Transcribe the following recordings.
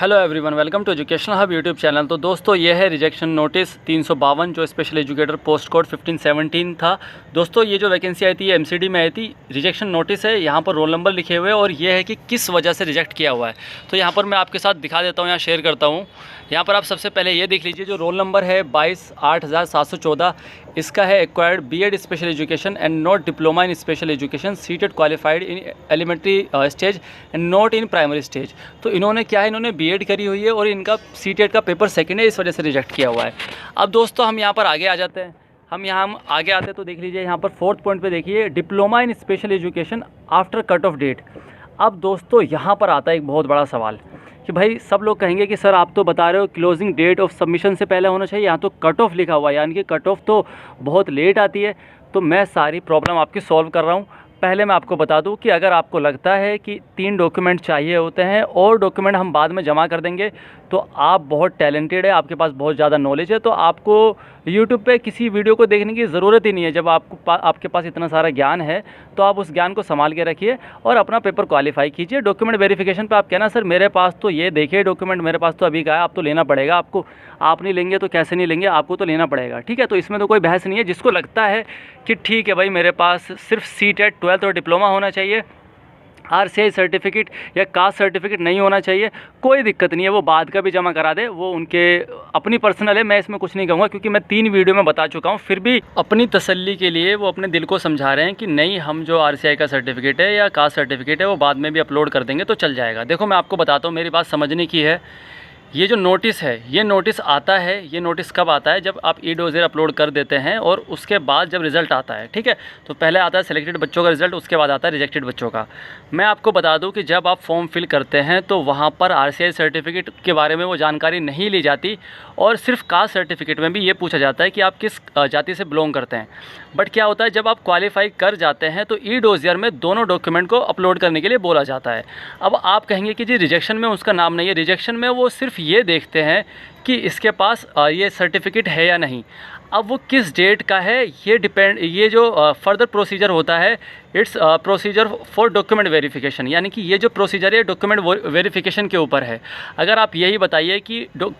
Hello everyone, welcome to educational hub YouTube channel. तो दोस्तों ये है रिजेक्शन नोटिस 352 जो स्पेशल एजुकेटर पोस्ट कोड 1517 था। दोस्तों ये जो वैकेंसी आई थी ये एमसीडी में आई थी। रिजेक्शन नोटिस है, यहाँ पर रोल नंबर लिखे हुए हैं और ये है कि किस वजह से रिजेक्ट किया हुआ है। तो यहाँ पर मैं आपके साथ दिखा देता हूँ, यहाँ शेयर करता हूँ। यहाँ पर आप सबसे पहले ये देख लीजिए, जो रोल नंबर है 22,8714, इसका है acquired BEd special education and not diploma in special education, CTET qualified in elementary stage and not in primary stage. तो इन्होंने क्या है, इन्होंने बीएड करी हुई है और इनका सीटेड का पेपर सेकंड है, इस वजह से रिजेक्ट किया हुआ है। अब दोस्तों हम यहाँ पर आगे आ जाते हैं। हम आगे आते हैं तो देख लीजिए, यहाँ पर 4th पॉइंट पे देखिए, diploma in special education after cut off date. अब दोस्तों यहाँ पर आता है एक बहुत बड़ा सवाल कि भाई सब लोग कहेंगे कि सर आप तो बता रहे हो क्लोजिंग डेट ऑफ सबमिशन से पहले होना चाहिए, यहाँ तो कट ऑफ लिखा हुआ है, यानी कि कट ऑफ तो बहुत लेट आती है। तो मैं सारी प्रॉब्लम आपकी सॉल्व कर रहा हूँ। पहले मैं आपको बता दूं कि अगर आपको लगता है कि 3 डॉक्यूमेंट चाहिए होते हैं और डॉक्यूमेंट हम बाद में जमा कर देंगे, तो आप बहुत टैलेंटेड है, आपके पास बहुत ज़्यादा नॉलेज है, तो आपको यूट्यूब पे किसी वीडियो को देखने की ज़रूरत ही नहीं है। जब आपके पास इतना सारा ज्ञान है तो आप उस ज्ञान को संभाल के रखिए और अपना पेपर क्वालिफाई कीजिए। डॉक्यूमेंट वेरिफिकेशन पे आप कहना सर मेरे पास तो ये देखिए डॉक्यूमेंट, मेरे पास तो अभी का है, आप तो लेना पड़ेगा आपको। आप नहीं लेंगे तो कैसे नहीं लेंगे, आपको तो लेना पड़ेगा, ठीक है। तो इसमें तो कोई बहस नहीं है। जिसको लगता है कि ठीक है भाई मेरे पास सिर्फ सीटेड 12th और डिप्लोमा होना चाहिए, आरसीआई सर्टिफिकेट या कास्ट सर्टिफिकेट नहीं होना चाहिए, कोई दिक्कत नहीं है, वो बाद का भी जमा करा दे, वो उनके अपनी पर्सनल है। मैं इसमें कुछ नहीं कहूँगा क्योंकि मैं 3 वीडियो में बता चुका हूँ। फिर भी अपनी तसल्ली के लिए वो अपने दिल को समझा रहे हैं कि नहीं, हम जो आरसीआई का सर्टिफिकेट है या कास्ट सर्टिफिकेट है वो बाद में भी अपलोड कर देंगे तो चल जाएगा। देखो मैं आपको बताता हूँ, मेरी बात समझने की है। ये जो नोटिस है, ये नोटिस आता है, ये नोटिस कब आता है, जब आप ई-डोज़र अपलोड कर देते हैं और उसके बाद जब रिज़ल्ट आता है, ठीक है। तो पहले आता है सिलेक्टेड बच्चों का रिज़ल्ट, उसके बाद आता है रिजेक्टेड बच्चों का। मैं आपको बता दूं कि जब आप फॉर्म फिल करते हैं तो वहाँ पर आरसीआई सर्टिफिकेट के बारे में वो जानकारी नहीं ली जाती और सिर्फ कास्ट सर्टिफिकेट में भी ये पूछा जाता है कि आप किस जाति से बिलोंग करते हैं। बट क्या होता है, जब आप क्वालिफाई कर जाते हैं तो ई-डोज़र में दोनों डॉक्यूमेंट को अपलोड करने के लिए बोला जाता है। अब आप कहेंगे कि जी रिजेक्शन में उसका नाम नहीं है। रिजेक्शन में वो सिर्फ ये देखते हैं कि इसके पास ये सर्टिफिकेट है या नहीं। अब वो किस डेट का है ये जो फर्दर प्रोसीजर होता है, it's procedure for document verification, यानी कि ये जो प्रोसीजर है डॉक्यूमेंट वेरिफिकेशन के ऊपर है। अगर आप यही बताइए कि जो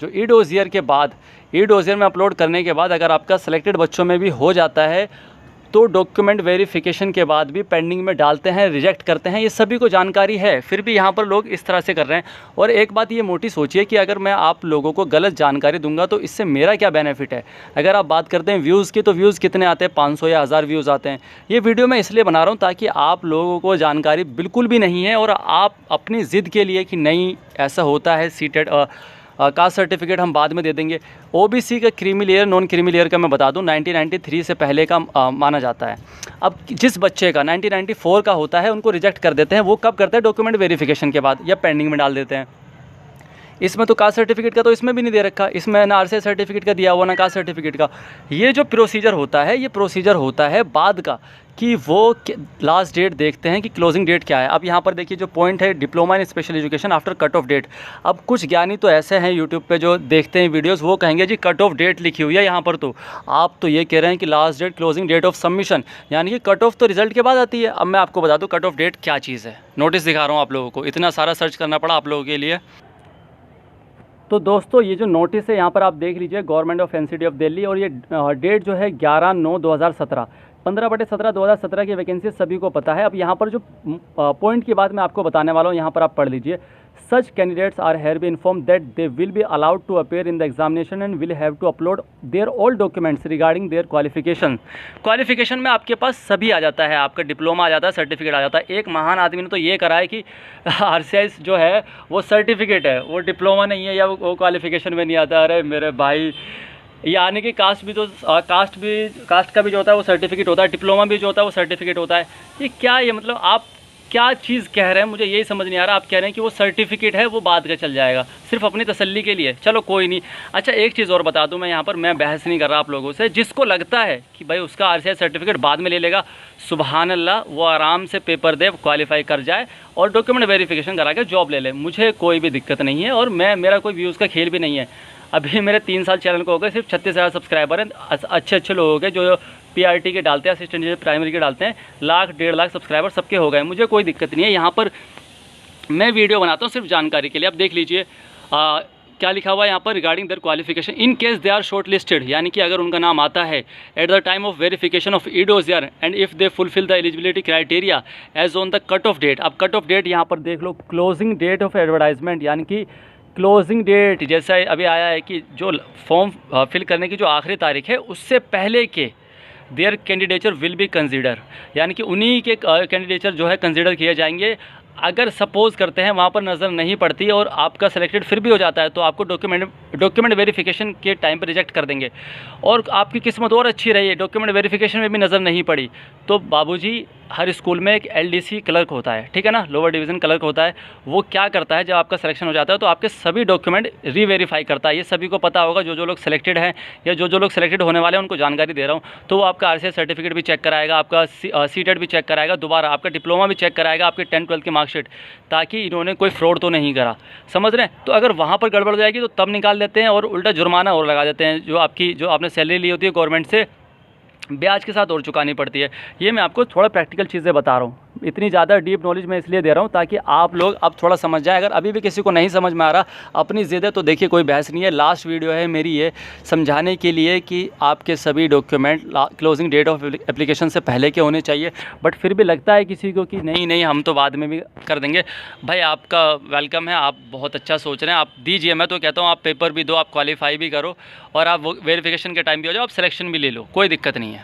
ई-डोज़र के बाद, ई-डोज़र में अपलोड करने के बाद अगर आपका सिलेक्टेड बच्चों में भी हो जाता है तो डॉक्यूमेंट वेरिफिकेशन के बाद भी पेंडिंग में डालते हैं, रिजेक्ट करते हैं, ये सभी को जानकारी है। फिर भी यहाँ पर लोग इस तरह से कर रहे हैं। और एक बात ये मोटी सोचिए कि अगर मैं आप लोगों को गलत जानकारी दूंगा तो इससे मेरा क्या बेनिफिट है। अगर आप बात करते हैं व्यूज़ की, तो व्यूज़ कितने आते हैं, 500 या 1000 व्यूज़ आते हैं। ये वीडियो मैं इसलिए बना रहा हूँ ताकि आप लोगों को जानकारी बिल्कुल भी नहीं है और आप अपनी ज़िद के लिए कि नहीं ऐसा होता है, सीटेड कास्ट सर्टिफिकेट हम बाद में दे देंगे। ओबीसी का creamy layer, non creamy layer का मैं बता दूं 1993 से पहले का माना जाता है। अब जिस बच्चे का 1994 का होता है उनको रिजेक्ट कर देते हैं। वो कब करते हैं, डॉक्यूमेंट वेरिफिकेशन के बाद या पेंडिंग में डाल देते हैं। इसमें तो कास्ट सर्टिफिकेट का तो इसमें भी नहीं दे रखा, इसमें ना आरसीआई सर्टिफिकेट का दिया हुआ ना कास्ट सर्टिफिकेट का। ये जो प्रोसीजर होता है, ये प्रोसीजर होता है बाद का, कि वो लास्ट डेट देखते हैं कि क्लोजिंग डेट क्या है। अब यहाँ पर देखिए जो पॉइंट है, diploma in special education after cut off date. अब कुछ ज्ञानी तो ऐसे हैं यूट्यूब पे जो देखते हैं वीडियोस, वो कहेंगे जी कट ऑफ डेट लिखी हुई है यहाँ पर, तो आप तो ये कह रहे हैं कि last date closing date of submission, यानी कि कट ऑफ तो रिजल्ट के बाद आती है। अब मैं आपको बता दूँ कट ऑफ डेट क्या चीज़ है। नोटिस दिखा रहा हूँ आप लोगों को, इतना सारा सर्च करना पड़ा आप लोगों के लिए। तो दोस्तों ये जो नोटिस है यहाँ पर आप देख लीजिए, government of NCD of Delhi, और ये डेट जो है 11/9/2017, 15/17/2017 की वैकेंसी सभी को पता है। अब यहाँ पर जो पॉइंट की बात मैं आपको बताने वाला हूँ, यहाँ पर आप पढ़ लीजिए। Such candidates are here be informed that they will be allowed to appear in the examination and will have to upload their all documents regarding their qualification. Qualification में आपके पास सभी आ जाता है, आपका डिप्लोमा आ जाता है, सर्टिफिकेट आ जाता है। एक महान आदमी ने तो ये करा है कि आरसीआई जो है वो सर्टिफिकेट है, वो डिप्लोमा नहीं है या वो क्वालिफिकेशन में नहीं आता। अरे मेरे भाई, यानी कि कास्ट का भी जो होता है वो सर्टिफिकेट होता है, डिप्लोमा भी जो होता है वो सर्टिफिकेट होता है। ये क्या, ये मतलब आप क्या चीज़ कह रहे हैं, मुझे यही समझ नहीं आ रहा। आप कह रहे हैं कि वो सर्टिफिकेट है वो बाद का चल जाएगा सिर्फ अपनी तसल्ली के लिए। चलो कोई नहीं। अच्छा एक चीज़ और बता दूं मैं, यहाँ पर मैं बहस नहीं कर रहा आप लोगों से। जिसको लगता है कि भाई उसका आरसीआई सर्टिफिकेट बाद में ले लेगा, सुबहान अल्लाह, वो आराम से पेपर दे, क्वालिफाई कर जाए और डॉक्यूमेंट वेरिफिकेशन करा के जॉब ले ले, मुझे कोई भी दिक्कत नहीं है। और मेरा कोई व्यूज़ का खेल भी नहीं है। अभी मेरे 3 साल चैनल को हो गए, सिर्फ 36,000 सब्सक्राइबर हैं। अच्छे लोगों के जो पीआरटी के डालते हैं, असिस्टेंट प्राइमरी के डालते हैं, 1 लाख 1.5 लाख सब्सक्राइबर सबके हो गए। मुझे कोई दिक्कत नहीं है। यहाँ पर मैं वीडियो बनाता हूँ सिर्फ जानकारी के लिए। आप देख लीजिए क्या लिखा हुआ है यहाँ पर, regarding their qualification in case they are shortlisted, यानी कि अगर उनका नाम आता है at the time of verification of e dossier and if they fulfil the eligibility criteria as on the cut off date. अब कट ऑफ डेट यहाँ पर देख लो, क्लोजिंग डेट ऑफ एडवर्टाइजमेंट, यानी कि क्लोजिंग डेट जैसा अभी आया है कि जो फॉर्म फिल करने की जो आखिरी तारीख है उससे पहले के their candidature will be consider, यानी कि उन्हीं के कैंडिडेचर जो है कंसिडर किए जाएंगे। अगर सपोज़ करते हैं वहाँ पर नज़र नहीं पड़ती और आपका सिलेक्टेड फिर भी हो जाता है तो आपको डॉक्यूमेंट वेरिफिकेशन के टाइम पर रिजेक्ट कर देंगे। और आपकी किस्मत और अच्छी रही है, डॉक्यूमेंट वेरिफिकेशन में भी नज़र नहीं पड़ी, तो बाबूजी हर स्कूल में एक LDC क्लर्क होता है, ठीक है ना, लोअर डिवीज़न क्लर्क होता है। वो क्या करता है, जब आपका सिलेक्शन हो जाता है तो आपके सभी डॉक्यूमेंट रीवेरीफाई करता है। ये सभी को पता होगा, जो लोग सिलेक्टेड हैं या जो लोग सिलेक्टेड होने वाले हैं उनको जानकारी दे रहा हूँ। तो वो आपका RCI सर्टिफिकेट भी चेक कराएगा, आपका CTET भी चेक कराएगा, दोबारा आपका डिप्लोमा भी चेक कराएगा, आपके 10th-12th की मार्कशीट, ताकि इन्होंने कोई फ्रॉड तो नहीं करा, समझ रहे हैं। तो अगर वहाँ पर गड़बड़ हो जाएगी तो तब निकाल देते हैं और उल्टा जुर्माना और लगा देते हैं, जो आपने सैलरी ली होती है गवर्नमेंट से ब्याज के साथ और चुकानी पड़ती है। ये मैं आपको थोड़ा प्रैक्टिकल चीज़ें बता रहा हूँ, इतनी ज़्यादा डीप नॉलेज मैं इसलिए दे रहा हूँ ताकि आप लोग अब थोड़ा समझ जाएं। अगर अभी भी किसी को नहीं समझ में आ रहा, अपनी ज़िद है, तो देखिए कोई बहस नहीं है, लास्ट वीडियो है मेरी ये समझाने के लिए कि आपके सभी document closing date of application से पहले के होने चाहिए। बट फिर भी लगता है किसी को कि नहीं हम तो बाद में भी कर देंगे। भाई आपका वेलकम है, आप बहुत अच्छा सोच रहे हैं, आप दीजिए। मैं तो कहता हूँ आप पेपर भी दो, आप क्वालिफाई भी करो और आप वेरिफिकेशन के टाइम भी हो जाओ, आप सिलेक्शन भी ले लो, कोई दिक्कत नहीं है।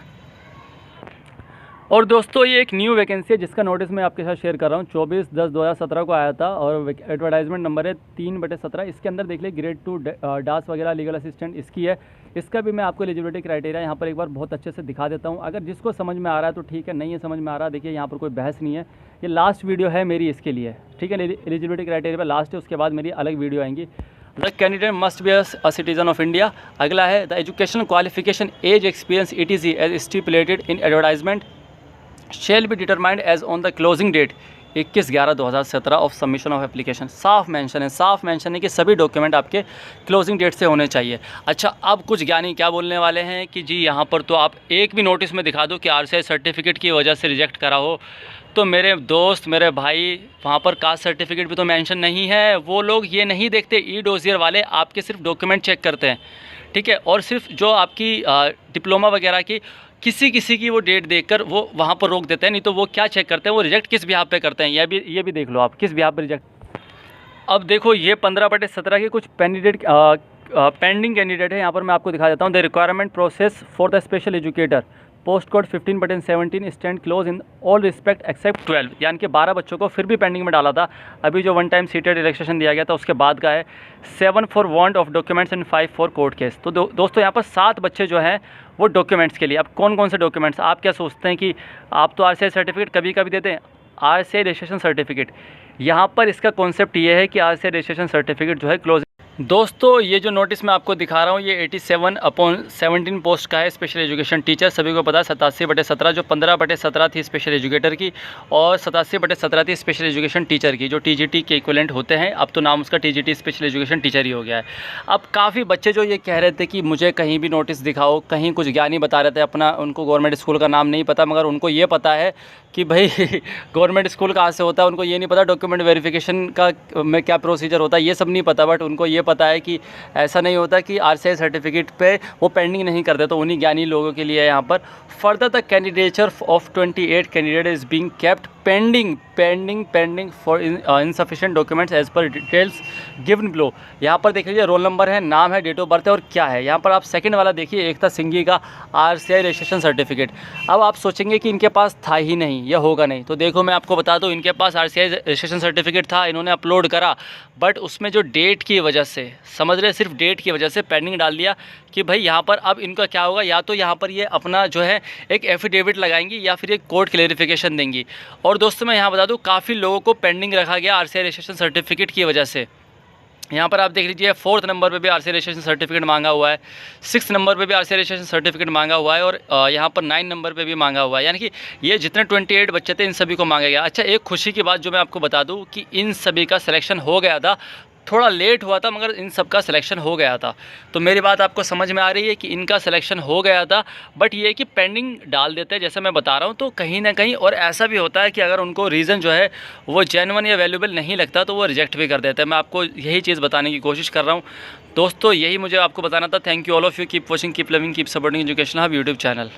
और दोस्तों ये एक न्यू वैकेंसी है जिसका नोटिस मैं आपके साथ शेयर कर रहा हूँ। 24/10/2017 को आया था और एडवर्टाइजमेंट नंबर है 3/17। इसके अंदर देख ले ग्रेड 2 डास वगैरह लीगल असिस्टेंट इसकी है। इसका भी मैं आपको एलिजिबिलिटी क्राइटेरिया यहाँ पर एक बार बहुत अच्छे से दिखा देता हूँ। अगर जिसको समझ में आ रहा है तो ठीक है, नहीं है समझ में आ रहा, देखिए यहाँ पर कोई बहस नहीं है। ये लास्ट वीडियो है मेरी इसके लिए, ठीक है। एलिजिबिलिटी क्राइटेरिया पर लास्ट है, उसके बाद मेरी अलग वीडियो आएंगी। The candidate must be a citizen of India. अगला है the educational qualification age experience ETC as stipulated in advertisement shall be determined as on the closing date 21/11/2017 of submission of application. साफ mention है कि सभी document आपके closing date से होने चाहिए। अच्छा, अब कुछ ज्ञानी क्या बोलने वाले हैं कि जी यहाँ पर तो आप एक भी नोटिस में दिखा दो कि RCI सर्टिफिकेट की वजह से रिजेक्ट करा हो, तो मेरे दोस्त मेरे भाई वहाँ पर कास्ट सर्टिफिकेट भी तो मेंशन नहीं है। वो लोग ये नहीं देखते, ई डोजियर वाले आपके सिर्फ डॉक्यूमेंट चेक करते हैं, ठीक है। और सिर्फ जो आपकी डिप्लोमा वगैरह की किसी की वो डेट देखकर वो वहाँ पर रोक देते हैं, नहीं तो वो क्या चेक करते हैं, वो रिजेक्ट किस बिहाफ पे करते हैं, ये भी देख लो आप किस बिहाफ पे रिजेक्ट। अब देखो ये 15/17 के कुछ पेंडिंग कैंडिडेट है, यहाँ पर मैं आपको दिखा देता हूँ। The requirement process for the special educator post code 15/17 stand close in all respect except 12, यानी कि 12 बच्चों को फिर भी पेंडिंग में डाला था। अभी जो 1 टाइम सीटेड रिलैक्सेशन दिया गया था उसके बाद का है 7 for want of documents and 5 for court case. तो दोस्तों यहाँ पर 7 बच्चे जो हैं वो डॉक्यूमेंट्स के लिए। अब कौन से डॉक्यूमेंट्स, आप क्या सोचते हैं कि आप तो RCI सर्टिफिकेट कभी कभी देते हैं, RCI रजिस्ट्रेशन सर्टिफिकेट। यहाँ पर इसका कॉन्सेप्ट ये है कि RCI रजिस्ट्रेशन सर्टिफिकेट जो है क्लोज। दोस्तों ये जो नोटिस मैं आपको दिखा रहा हूँ ये 87/17 पोस्ट का है, स्पेशल एजुकेशन टीचर। सभी को पता है 87/17 जो 15/17 थी स्पेशल एजुकेटर की और 87/17 थी स्पेशल एजुकेशन टीचर की, जो TGT के इक्विवेलेंट होते हैं। अब तो नाम उसका TGT स्पेशल एजुकेशन टीचर ही हो गया है। अब काफ़ी बच्चे जो ये कह रहे थे कि मुझे कहीं भी नोटिस दिखाओ, कहीं कुछ ज्ञानी बता रहे थे अपना, उनको गवर्नमेंट स्कूल का नाम नहीं पता, मगर उनको ये पता है कि भाई गवर्नमेंट स्कूल कहाँ से होता है। उनको ये नहीं पता डॉक्यूमेंट वेरिफिकेशन का में क्या प्रोसीजर होता है, ये सब नहीं पता। बट उनको ये पता है कि ऐसा नहीं होता कि RCI सर्टिफिकेट पे वो पेंडिंग नहीं करते। तो उन्हीं ज्ञानी लोगों के लिए यहाँ पर further the candidature of 28 candidate is being kept pending for insufficient documents as per details given below. यहाँ पर देख लीजिए रोल नंबर है, नाम है, डेट ऑफ बर्थ है और क्या है। यहाँ पर आप सेकंड वाला देखिए, एकता सिंघी का RCI रजिस्ट्रेशन सर्टिफिकेट। अब आप सोचेंगे कि इनके पास था ही नहीं, यह होगा नहीं, तो देखो मैं आपको बता दूँ, इनके पास RCI रजिस्ट्रेशन सर्टिफिकेट था, इन्होंने अपलोड करा, बट उसमें जो डेट की वजह से, समझ रहे, सिर्फ डेट की वजह से पेंडिंग डाल दिया कि भाई यहाँ पर अब इनका क्या होगा, या तो यहाँ पर ये अपना जो है एक एफिडेविट लगाएंगी या फिर एक कोर्ट क्लेरिफिकेशन देंगी। और दोस्तों मैं यहाँ बता दूँ काफ़ी लोगों को पेंडिंग रखा गया RCI रजिस्ट्रेशन सर्टिफिकेट की वजह से। यहाँ पर आप देख लीजिए 4th नंबर पे भी RCI रजिस्ट्रेशन सर्टिफिकेट मांगा हुआ है, 6th नंबर पे भी RCI रजिस्ट्रेशन सर्टिफिकेट मांगा हुआ है और यहाँ पर 9 नंबर पे भी मांगा हुआ है। यानी कि ये जितने 28 बच्चे थे इन सभी को मांगा गया। अच्छा, एक खुशी की बात जो मैं आपको बता दूँ कि इन सभी का सिलेक्शन हो गया था थोड़ा लेट हुआ था मगर इन सब का सिलेक्शन हो गया था। तो मेरी बात आपको समझ में आ रही है कि इनका सिलेक्शन हो गया था, बट ये कि पेंडिंग डाल देते हैं जैसे मैं बता रहा हूँ। तो कहीं ना कहीं और ऐसा भी होता है कि अगर उनको रीज़न जो है वो जेन्युइन या वैल्यूबल नहीं लगता तो वो रिजेक्ट भी कर देते हैं। मैं आपको यही चीज़ बताने की कोशिश कर रहा हूँ दोस्तों, यही मुझे आपको बताना था। Thank you all of you, keep watching, keep loving, keep supporting education hub YouTube channel.